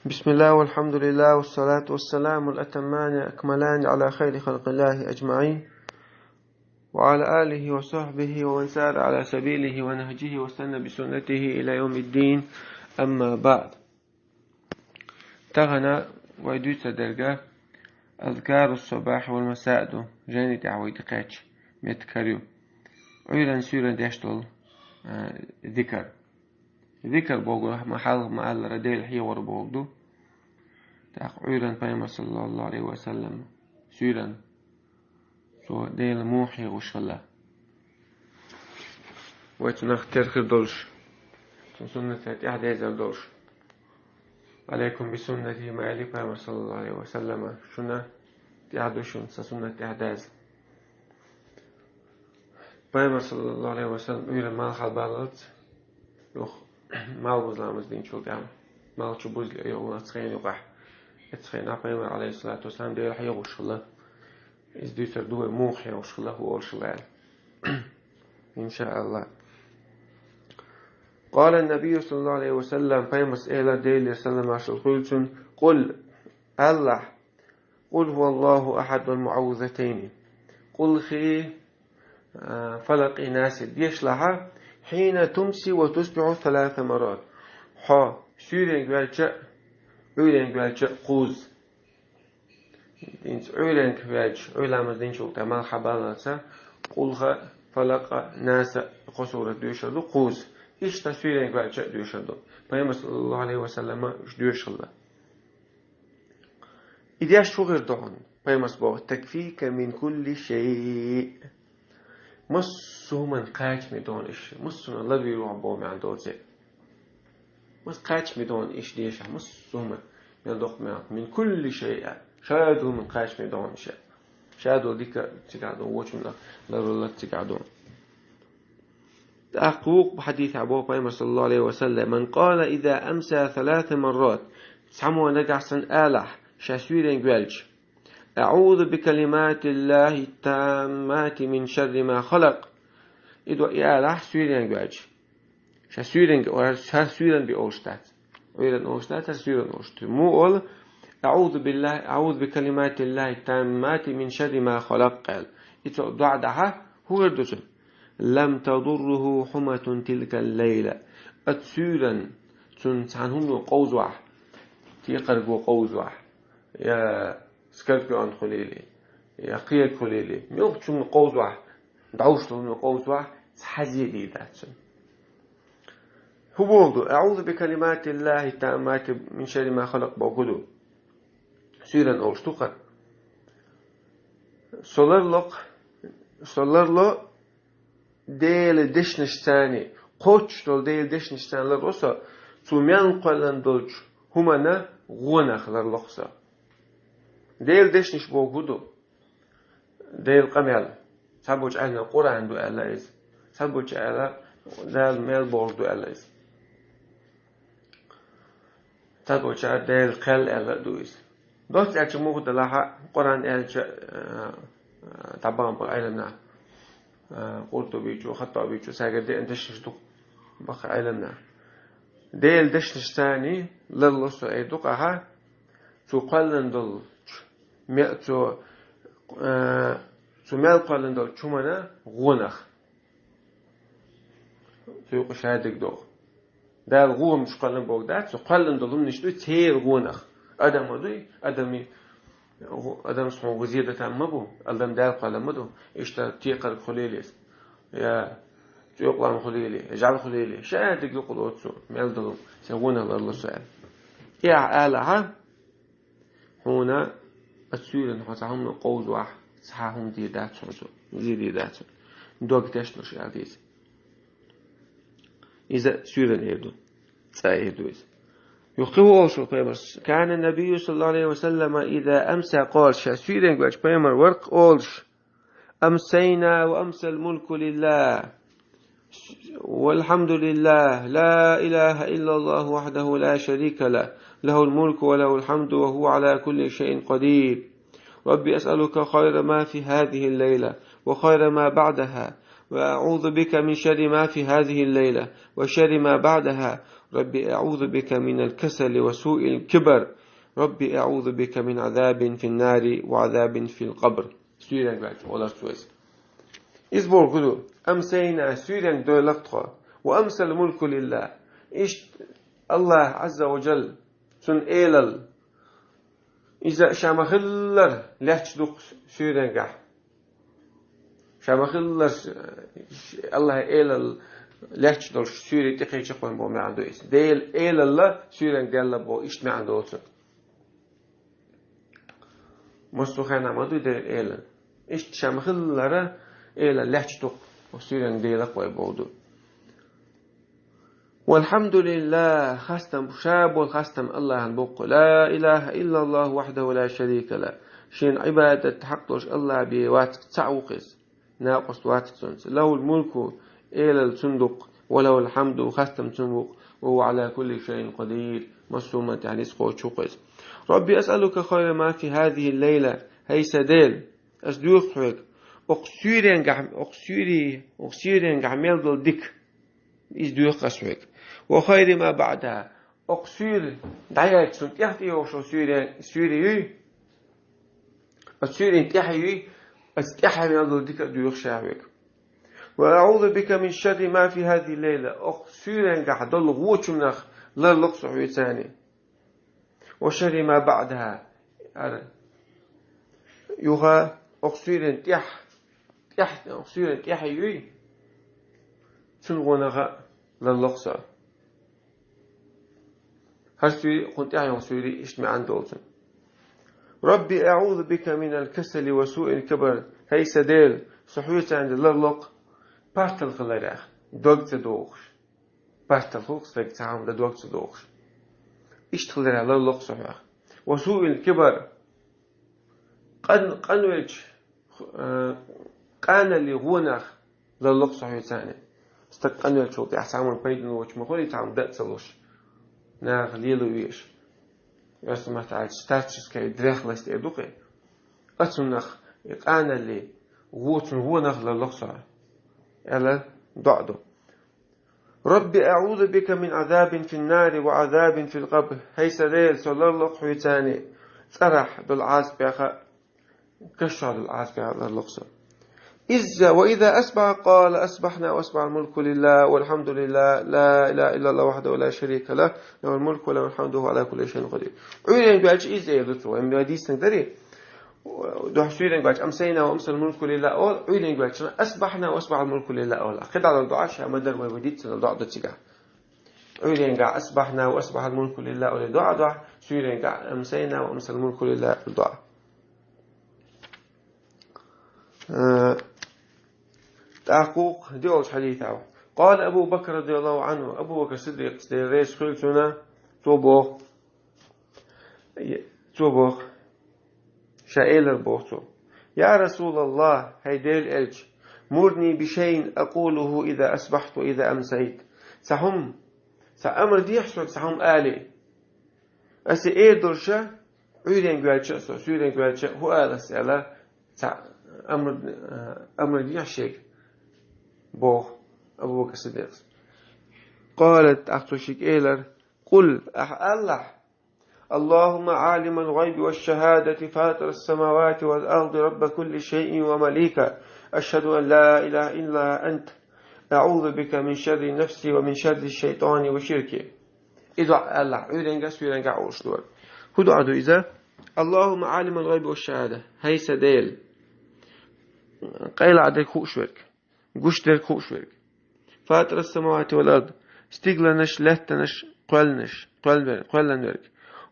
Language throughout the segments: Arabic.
بسم الله والحمد لله والصلاة والسلام الأتمان الأكملان على خير خلق الله أجمعين وعلى آله وصحبه ومن سار على سبيله ونهجه واستنى بسنته إلى يوم الدين. أما بعد، تغنى ويدوت درجة أذكار الصباح والمساء دو جاني دعوة دقاتش متكريو عيلا سيرا ديشتل ذكر بوغو محل رديل حيور بوغدو تاق عيران بيما صلى الله عليه وسلم سيران سو ديل موحي وشلا ويتنخ ترخي دولش سنة إحدى دولش عليكم بسنتي ما علي بيما صلى الله عليه وسلم شنا تعدوشون سنة إحداز بيما صلى الله عليه وسلم عيران مال خالبالت يوخ مال بزلامز دين شو قام مال شو بزل يوم أتخين يقح اتخين عبيما عليه الصلاة والسلام دير حيا وشلا إز ديتر دوه موحي وشلا هو وشلال إن شاء الله. قال النبي صلى الله عليه وسلم بيمس إيلا ديل سلم عشر قلتن قل الله قل هو الله أحد والمعوذتين قل خي فلق ناس يشلح حين تمسي وتصبح 3 مرات ها سيرين قوالجأ عيلين قوالجأ قوز عيلين قوالج عيلامز دين شوكتا مال حبالنسا قلها فلق ناس قصورة دوشدو قوز إيش تسيرين قوالجأ دوشدو بيما صلى الله عليه وسلم إيش دوشدو إذا شغر دعون بيما صباح تكفيك من كل شيء مصو من قاج مدون إيش مصو الله بيروح بومي عن دوزي مص قاج مدون إيش ديش مصو من يلدق من كل شيء شادو من قاج مدون شيء شادو ديك تقعدون وجهنا لرلا تقعدون تأقوق بحديث أبو بكر صلى الله عليه وسلم من قال إذا أمسى 3 مرات سمو نجحسن آلح شاسويرين قوالج أعوذ بكلمات الله التامات من شر ما خلق إدو إيالح سويرين قوالج شاسويرين بأوشتات ويرن أوشتات سويرين أوشت مو أول أعوذ بكلمات الله التامات من شر ما خلق قال إتو دعدها هو الدجن لم تضره حمة تلك الليلة أتسويرين تنسانهم قوزوح تيقرقوا قوزوح يا سكرت عن خليلي يا قيل خليلي ميوب تشون قوزوح دعوش من قوزوح حزيدي ذاتن هو بوضو أعوذ بكلمات الله التامات من شر ما خلق بوغدو سيرا أوشتوقا صلر ديل دشنشتاني قوش دول ديل دشنشتان لرسا توميان قلن دولج همانا غونخ لرلقسا ديل دشنش بوغدو ديل قميل سابوش عنا قرآن دو ألايز سابوش عنا ديل ميل بورد دو ألايز سابوش عنا ديل قل ألا دويز دوست أجموه دلها قرآن ألج طبعا بأيلنا قلتو بيجو خطأ بيجو ساقر دي اندشنش دو بخ أيلنا ديل دشنش تاني للصو أي دوقها تو قلن دل تو مال قلن دل چومنا غونخ تو قشادك دو دال غوم مش قلن بوك دات تو قلن دلم نشتو تير غونخ ادم ودي ادم سمو وزيدة تامبو ادم دال قلن مدو اشتا تيقر خليليس يا يقلم خليلي اجعل خليلي شادك يقولوا تسو مال دلم سغونخ الله سؤال يا آلها هنا السورة نحطهم قوز واحد صحهم دي داتشون زي داتشون دوك تشنش عزيز إذا سورة نيردو سايدوز يخطوه أوشو بيمرس كان النبي صلى الله عليه وسلم إذا أمسى قال سورة نقولش بيمر ورق أولش أمسينا وأمسى الملك لله والحمد لله لا إله إلا الله وحده لا شريك له له الملك وله الحمد وهو على كل شيء قدير ربي أسألك خير ما في هذه الليلة وخير ما بعدها وأعوذ بك من شر ما في هذه الليلة وشر ما بعدها ربي أعوذ بك من الكسل وسوء الكبر ربي أعوذ بك من عذاب في النار وعذاب في القبر. سوريان قالت ولا سويس إزبور قدو أمسينا سوريان دولقتها وأمس الملك لله إيش الله عز وجل سن إيلل إذا شامخلر لحش دوق سوريان قاح شامخلر الله إيلل لحش دوق سوري تقي شقون بو ما عنده اسم ديل إيلل سوريان قال بو إيش ما عنده اسم مستخنا ما دو ديل إيلل إيش شامخلر إيلل لحش دوق سوريان ديلك ويبودو. والحمد لله خستم شاب والخستم الله البق لا إله إلا الله وحده لا شريك له شين عبادة حقش الله بواتك تعوقز ناقص واتك سنس له الملك إلى الصندوق وله الحمد خستم صندوق وهو على كل شيء قدير مصومة يعني سقوط شوقز. ربي أسألك خير ما في هذه الليلة هي سدال أسدوق حوك أقصيرين عمل دل ديك إسدوق أسوك وخير ما بعدها أقصير دعيت سنت يحتي وشو سوري أسوري تحيي أستحي من دل ديك أسدوق شعبك. وأعوذ بك من شر ما في هذه الليلة أقصيرين قحدل غوش منخ لا لقص عيساني وشر ما بعدها يوها أقصيرين أقصيرين تحيي سنغونغا لا لقص هالسوري كنت أعيون سوري إيش ما عنده أوزن. ربي أعوذ بك من الكسل وسوء الكبر هي سديل صحويت عند اللق بارتل خلاص دوغت دوغش بارتل خوكس لك تعام ده دوغت دوغش إيش تخلي على اللق صحيح وسوء الكبر قنوج قان اللي غونخ للق صحيح ثاني استقنوج شو تحسامون بيدن وش مخولي تعام ده تسلوش ناخ ليلو ويش يسمى تعال ستاتشس كي دريخ لست يدوقي أتنخ يقانا اللي هو نخل اللقصة ألا ضعده. ربي أعوذ بك من عذاب في النار وعذاب في القبر هي سديل صلى الله حيتاني صرح بالعاز بيخا كشر العاز بيخا اللقصة وإذا أسبح قال أسبحنا وأسبح الملك لله والحمد لله لا إله إلا الله وحده ولا شريك له له الملك وله الحمد وهو على كل شيء قدير. عيرين باج إذا يدرسوا إن بيديس نقدري ده شيرين باج أمسينا وأمس الملك لله أول عيرين باج أسبحنا وأسبح الملك لله أول خد على الدعاء شيء مدر ويديت الدعاء ده تجاه عيرين قاع أسبحنا وأسبح الملك لله أول دعاء شيرين قاع أمسينا وأمس الملك لله الدعاء. تحقق ديوش حديثه. قال أبو بكر رضي الله عنه أبو بكر الصديق سيريش خلتنا توبوخ شائل البوتو يا رسول الله هيديل إلج مرني بشيء أقوله إذا أصبحت وإذا أمسيت سأمر دي يحصل سهم آلي أسي إيه درشة عيدين قوالشة سويدين قوالشة هو آل سألا أمر دي يحشيك بوخ أبو بكر الصديق. قالت أختشك إيلر قل اللهم عالم الغيب والشهادة فاطر السماوات والأرض رب كل شيء ومليكه أشهد أن لا إله إلا أنت أعوذ بك من شر نفسي ومن شر الشيطان وشركه. إذا الله عيرنجا سويرنجا عوشدور هدو عدو إذا اللهم عالم الغيب والشهادة هي سديل قيل عدك خوشورك قشترك خوشورك فاطر السماوات والأرض استيغلنش لهتنش قلنش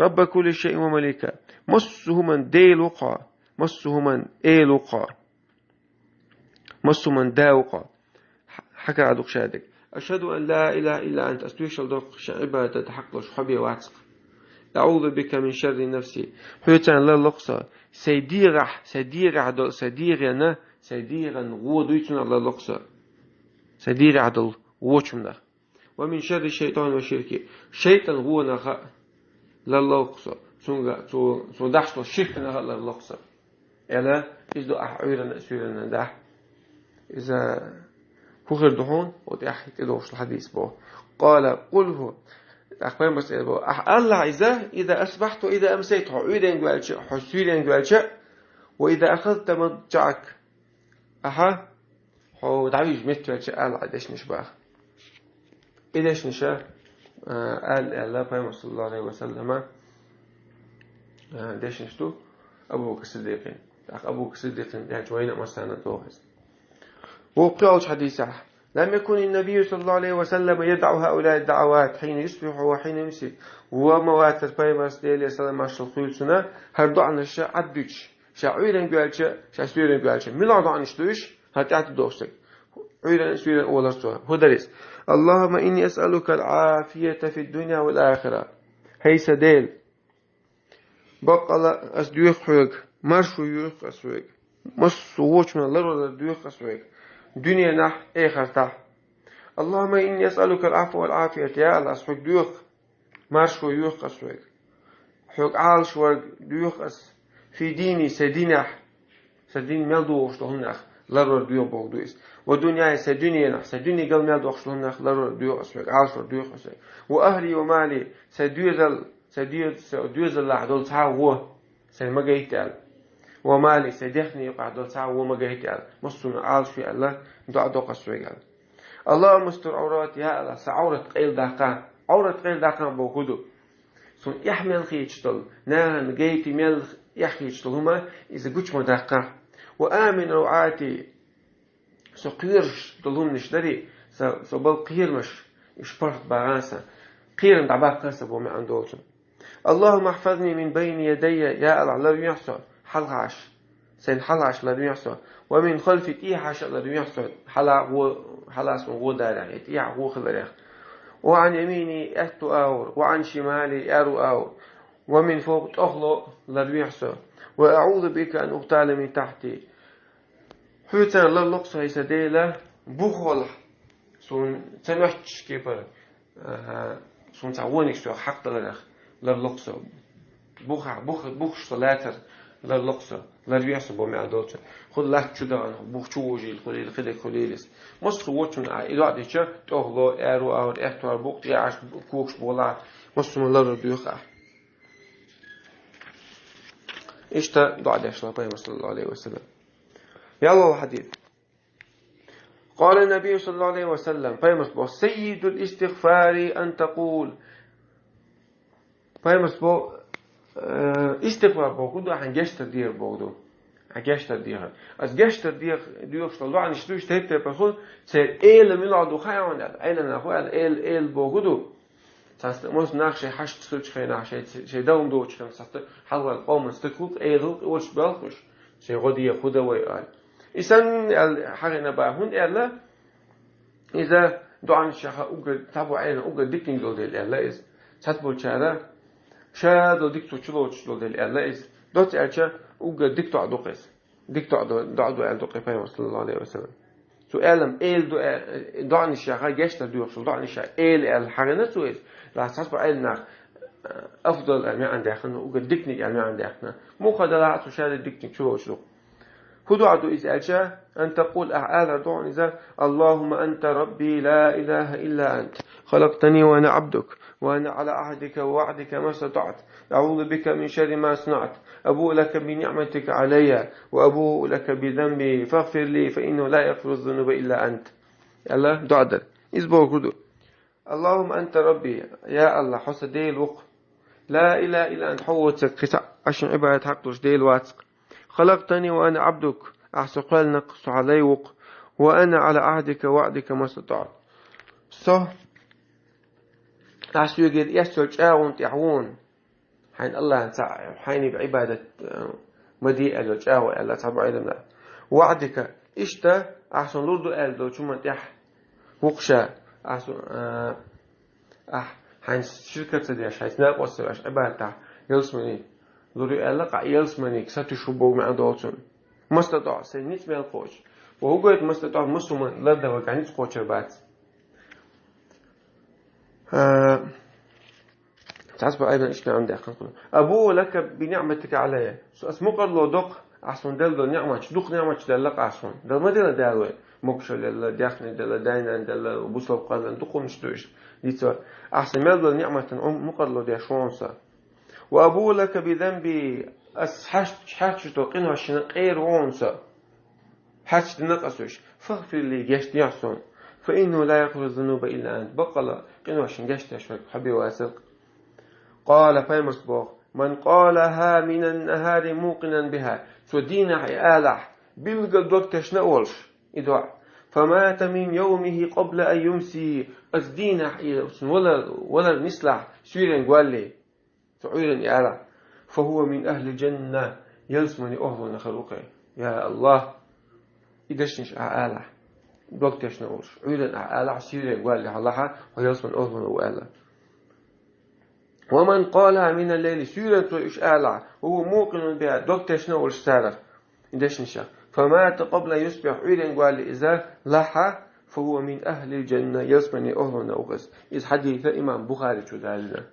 رب كل شيء ومليكه مسه من ديل وقع مسه من إيل وقع مسه من دا وقع حكى عدوك شادك أشهد أن لا إله إلا أنت أستويش الدرق شعبها تتحقق شحبي وعتق أعوذ بك من شر نفسي حيوتان لا لقصة سيديغا غوديتنا على لقصة سيديغ عدل غوشمنا ومن شر الشيطان وشركه شيطان غونا لا لقصة سو دحشت الشركنا لا لقصة إلا إذا أحعيرنا أسويرنا دح إذا كوخر دهون ودي أحكي كدوش الحديث بو قال قله أخبار بس الله إذا أصبحت وإذا أمسيت عيدا قالش حسيدا قالش وإذا أخذت مضجعك أها هو دعويج مثل قال عدش نشبه إيش نشا قال الله بيوم صلى الله عليه وسلم ديش نشتو أبو بكر الصديق أبو بكر الصديق يعني جوينا مثلا توهز وقالش حديثه لم يكن النبي صلى الله عليه وسلم يدعو هؤلاء الدعوات حين يصبح وحين يمسي ومواتر بيمس ديلي سلام الشخصيل سنة هردو عن الشيء عدوش شعيرا قالش شعيرا قالش ملعب عن الشتوش هتعت دوستك عيرا سويرا أولا سوا هو درس اللهم إني أسألك العافية في الدنيا والآخرة هي سديل بقى أسدويق حوق مرشو يوق أسويق مص ووش من الله ولا دويق أسويق دنيا نح آخر تح اللهم إني أسألك العفو والعافية يا الله أسويق دويق مرشو يوق أسويق حوق عالش ورق دويق أس في ديني سدينح سدين ملدوش لهنخ لرور دويق بوغدويس ودنيا سدنيا نح سدني قل ملدوش لهنخ لرور دويق أسويق عالش ورق دويق أسويق وأهلي ومالي سدوزل لحدول تعوه سما جيتال ومالي سدخني قعدول تعوه ما جيتال مصون عالش في الله دعاء قصوي قال اللهم استر عورات يا الله سعورة قيل دقة عورة قيل دقة بوجوده سون يحمل خيشتل نان جيتي مل يخيشتل هما إذا جوش مدقة وآمن روعاتي سقيرش دلهم نشدري سبل قير مش إشبرت بعاسة قير دعباق قصب وما عندوش اللهم احفظني من بين يدي يا الله لا يحصل حلعش سين حلعش لا يحصل ومن خلفي تيحش لا يحصل حلاس وغودا يعني تيح وخلريخ وعن يميني أهتو أور وعن شمالي أرو أور ومن فوق تخلو لا يحصل وأعوذ بك أن أغتال من تحتي حوتنا الله لقصة يسديلا بخل سون تنوحش كيبر سون تعونك شو حق لغخ للقصة بوخ صلاتر للقصة للبيحسب وما أدوتش خد لك شدان بوخ شوجي الخليل خدك خليلس مصر واتشون إذا عدتش تغلو أرو أو إحتوار بوخ تيعش كوكش بولا مصر من الله بيوخع إشتا دعا ديش الله صلى الله عليه وسلم يلا الحديث قال النبي صلى الله عليه وسلم سيد الاستغفار أن تقول استغفار بوجود عن جشتر دير بوجود عن جشتر دير از جشتر دير صلوا عن شتوش تهت بخون سير إيل ميلاد وخيان إيل نخوال إيل بوجود ساست موس نخش حشت سوتش خي نخش شيء دوم دوتش كم ساست حلو القوم استكوك إيل وش بالخش شيء غدية خدا ويقال إنسان الحاجة نباهون إلا إذا دعان الشيخ أوجد تابو عين أوجد ديكين دول إلا إز تطبل شهادة شادو ديكتو تشلو دل الله إز دوت أرجع وقد ديكتو عدوقس ديكتو عدو عدوقي فاهم صلى الله عليه وسلم سؤالم إل دو عن الشيخ جشت دو عن الشيخ إل الحرنة سويس لا تصبر إلنا أفضل أمي عند إحنا وقد ديكني أمي عند إحنا مو خدلات وشاد ديكني تشلو خدوا عدو إز أرجع أن تقول أعلى دعوني ذا اللهم أنت ربي لا إله إلا أنت خلقتني وأنا عبدك وأنا على عهدك ووعدك ما استطعت أعوذ بك من شر ما صنعت أبوء لك بنعمتك علي وأبوء لك بذنبي فاغفر لي فإنه لا يغفر الذنوب إلا أنت الله دعاء إزبو كدو اللهم أنت ربي يا الله حس ديل وق لا إله إلا أنت حوتك عشان عبادة حقش ديل واتق خلقتني وأنا عبدك أحسق نقص علي وق وأنا على عهدك ووعدك ما استطعت عشان يجد يسوع جاون تعون حين الله حين بعبادة مديئة لجاو الله تبع علمنا وعدك إشتا أحسن لردو ألدو شو تح وقشة أحسن حين شركة تديش حين ناقص عبادة يلسمني لوري الله قا يلسمني ستشوبو مع دوتون مستطاع سنيت من القوش وهو قلت مستطاع مسلم لدى وكانت قوش بات تعصب أيضا إيش عندي أخوان أبوه لك بنعمتك علي اسمك الله دق أحسن دل نعمة دوق نعمة دلق أحسن دل ما دل دالوي مكشل دل داخل دل داين دل بوصل قال دوق مش دوش ديتوا أحسن مال نعمة مقرلو دي شونسا وأبو لك بذنبي حاش توقين عشان غير ونسا حاش تنقصوش فاغفر لي جشت يحسن فإنه لا يغفر الذنوب إلا أنت بقلا قنوا عشان جشت أشفك حبي واسق قال فيمس بوغ من قالها من النهار موقنا بها سودينا آلح بلغ دوكتش نقولش إدعاء فمات من يومه قبل أن يمسي أزدينا ولا نسلح سيرين قوالي سعيرين آلح فهو من أهل الجنة يلسمني أهل خلقه يا الله إدشنش آلح دوكتش نقولش عيرين آلح سيرين قوالي الله ويلسمن أهل وآلح ومن قالها من الليل سيرة إيش آلع وهو موقن بها دوكتش نقولش سارة إدشنش فمات قبل يصبح عيرين قال إذا لحى فهو من أهل الجنة يسمني أهل نوغس إذ حديث إمام بخاري شو ذلك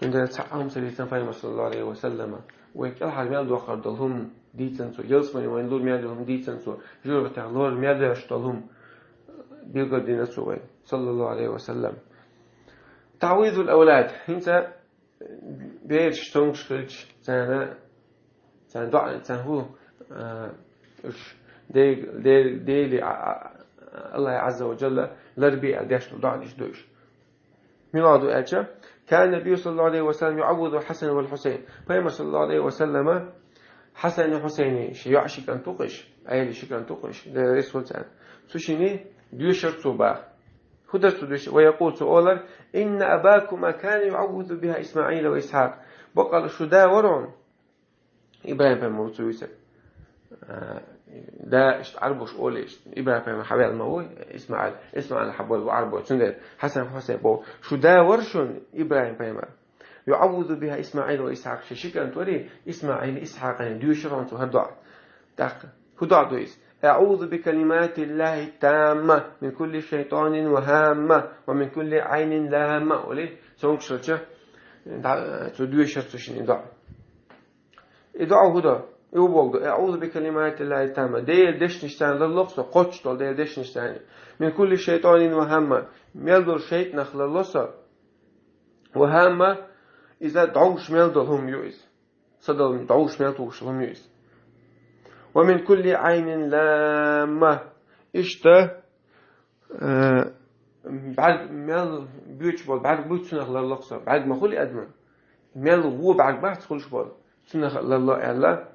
عندما تسعهم سليسان فايمة صلى الله عليه وسلم ويكال حال ميال دو خردلهم ديتنسو يسمني وين لور ميال دهم ديتنسو جور بتاع لور ميال يشتلهم بيلقى دينسو صلى الله عليه وسلم تعويض الأولاد انت بيرش تونش سنة هو دي الله عز وجل لربي أديش ضعنيش دوش ميلاد أجا كان النبي صلى الله عليه وسلم يعوض الحسن والحسين فيما صلى الله عليه وسلم حسن وحسين شيء كان تقش أيلي شيء كان تقش ده رسول سان سوشيني ديوشر صوبا خدرت ويقول سؤالا إن أباكما كان يعوذ بها إسماعيل وإسحاق بقى الشداء ورون إبراهيم بن موسى ده عربوش أوليش إبراهيم بن حبيب الموي إسماعيل حبول وعربو سندر حسن حسين بو شداء ورشون إبراهيم بن يعوذ بها إسماعيل وإسحاق شيكا توري إسماعيل إسحاق يعني ديوشرون هدع هدع دويس أعوذ بكلمات الله التامة من كل شيطان وهامة ومن كل عين لامة وليه سونك شرطة تدوي شرطة شنو إدعو هدا أعوذ بكلمات الله التامة دير دش نشتان لللقصة قطش طول دير دش نشتان من كل شيطان وهامة ميلدر شيط نخل اللصة وهامة إذا دعوش ميلدر هم يؤس صدر دعوش ميلدر هم يؤس ومن كل عين لامة إشته بعد مال بيوتش بول بعد بيوت سنة للقصة بعد ما خلي أدمن مال هو بعد بعد خلش بول سنة لله إلا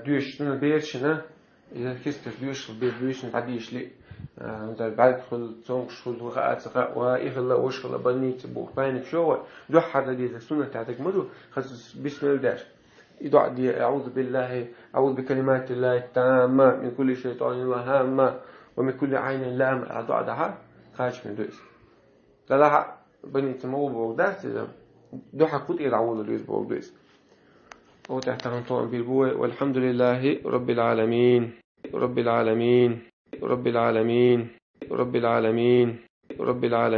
دوش سنة بيرشنا إذا كستر دوش نتعديش لي بعد خل تونش خل وقعت سقاء وإخلا وشخلا بنيت بوخ بينك شو دو حد دي السنة تعتك مدو خص بسم الله يدعى دي أعوذ بكلمات الله التامة من كل شيطان وهامة ومن كل عين لامة أدعى دها خارج من دوس لا بني تمو بوغدات دو حقود يعوذ دوس بوغدوس وتحت عنطان بالبوء والحمد لله رب العالمين رب العالمين رب العالمين رب العالمين رب العالمين